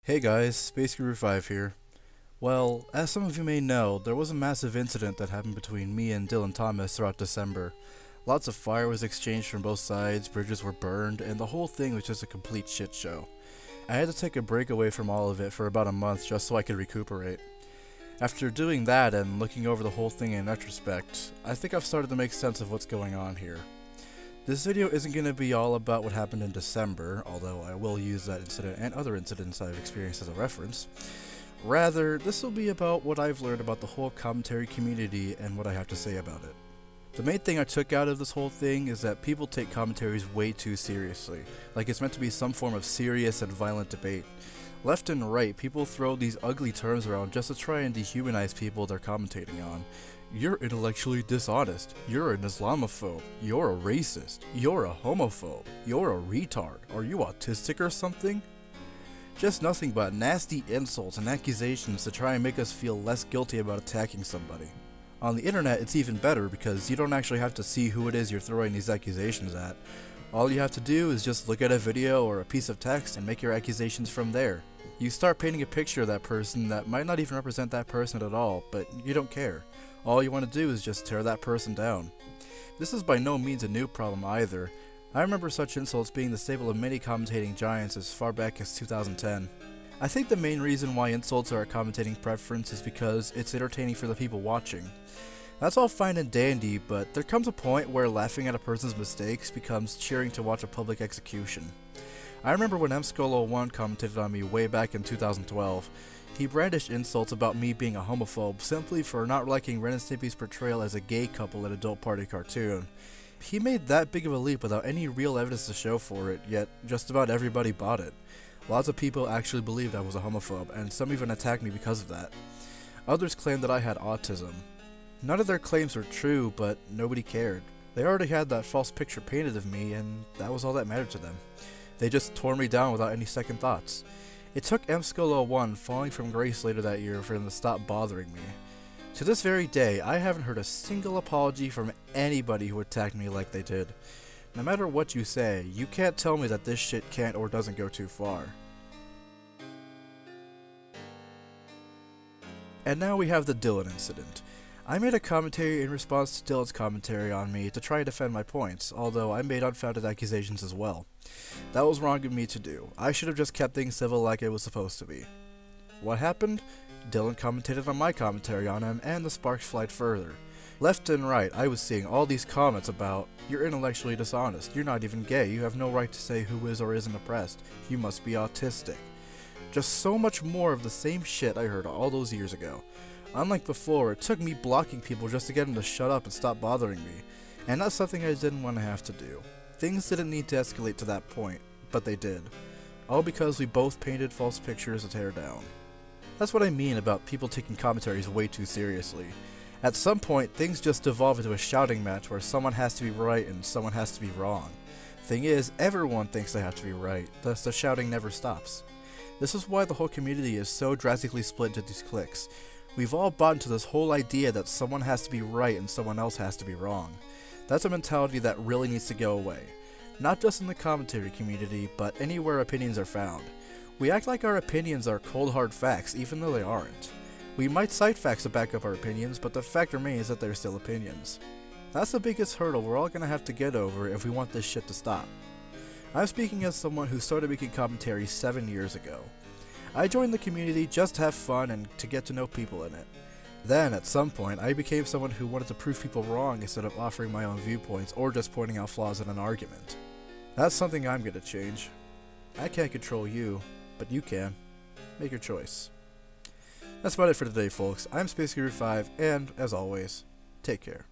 Hey guys, Space Guru 5 here. Well, as some of you may know, there was a massive incident that happened between me and Dylan Thomas throughout December. Lots of fire was exchanged from both sides, bridges were burned, and the whole thing was just a complete shit show. I had to take a break away from all of it for about a month just so I could recuperate. After doing that and looking over the whole thing in retrospect, I think I've started to make sense of what's going on here. This video isn't going to be all about what happened in December, although I will use that incident and other incidents I've experienced as a reference. Rather, this will be about what I've learned about the whole commentary community and what I have to say about it. The main thing I took out of this whole thing is that people take commentaries way too seriously, like it's meant to be some form of serious and violent debate. Left and right, people throw these ugly terms around just to try and dehumanize people they're commentating on. You're intellectually dishonest. You're an Islamophobe. You're a racist. You're a homophobe. You're a retard. Are you autistic or something? Just nothing but nasty insults and accusations to try and make us feel less guilty about attacking somebody. On the internet, it's even better because you don't actually have to see who it is you're throwing these accusations at. All you have to do is just look at a video or a piece of text and make your accusations from there. You start painting a picture of that person that might not even represent that person at all, but you don't care. All you want to do is just tear that person down. This is by no means a new problem either. I remember such insults being the staple of many commentating giants as far back as 2010. I think the main reason why insults are a commentating preference is because it's entertaining for the people watching. That's all fine and dandy, but there comes a point where laughing at a person's mistakes becomes cheering to watch a public execution. I remember when mskull01 commented on me way back in 2012. He brandished insults about me being a homophobe simply for not liking Ren and Stimpy's portrayal as a gay couple in an adult party cartoon. He made that big of a leap without any real evidence to show for it, yet just about everybody bought it. Lots of people actually believed I was a homophobe, and some even attacked me because of that. Others claimed that I had autism. None of their claims were true, but nobody cared. They already had that false picture painted of me, and that was all that mattered to them. They just tore me down without any second thoughts. It took mskull01 falling from grace later that year for them to stop bothering me. To this very day, I haven't heard a single apology from anybody who attacked me like they did. No matter what you say, you can't tell me that this shit can't or doesn't go too far. And now we have the Dylan incident. I made a commentary in response to Dylan's commentary on me to try and defend my points, although I made unfounded accusations as well. That was wrong of me to do. I should have just kept things civil like it was supposed to be. What happened? Dylan commentated on my commentary on him, and the sparks flied further. Left and right, I was seeing all these comments about, "You're intellectually dishonest, you're not even gay, you have no right to say who is or isn't oppressed, you must be autistic." Just so much more of the same shit I heard all those years ago. Unlike before, it took me blocking people just to get them to shut up and stop bothering me, and that's something I didn't want to have to do. Things didn't need to escalate to that point, but they did. All because we both painted false pictures to tear down. That's what I mean about people taking commentaries way too seriously. At some point, things just devolve into a shouting match where someone has to be right and someone has to be wrong. Thing is, everyone thinks they have to be right, thus the shouting never stops. This is why the whole community is so drastically split into these cliques. We've all bought into this whole idea that someone has to be right and someone else has to be wrong. That's a mentality that really needs to go away. Not just in the commentary community, but anywhere opinions are found. We act like our opinions are cold hard facts, even though they aren't. We might cite facts to back up our opinions, but the fact remains that they're still opinions. That's the biggest hurdle we're all gonna have to get over if we want this shit to stop. I'm speaking as someone who started making commentary 7 years ago. I joined the community just to have fun and to get to know people in it. Then, at some point, I became someone who wanted to prove people wrong instead of offering my own viewpoints or just pointing out flaws in an argument. That's something I'm gonna change. I can't control you, but you can. Make your choice. That's about it for today, folks. I'm Space Guru 5, and as always, take care.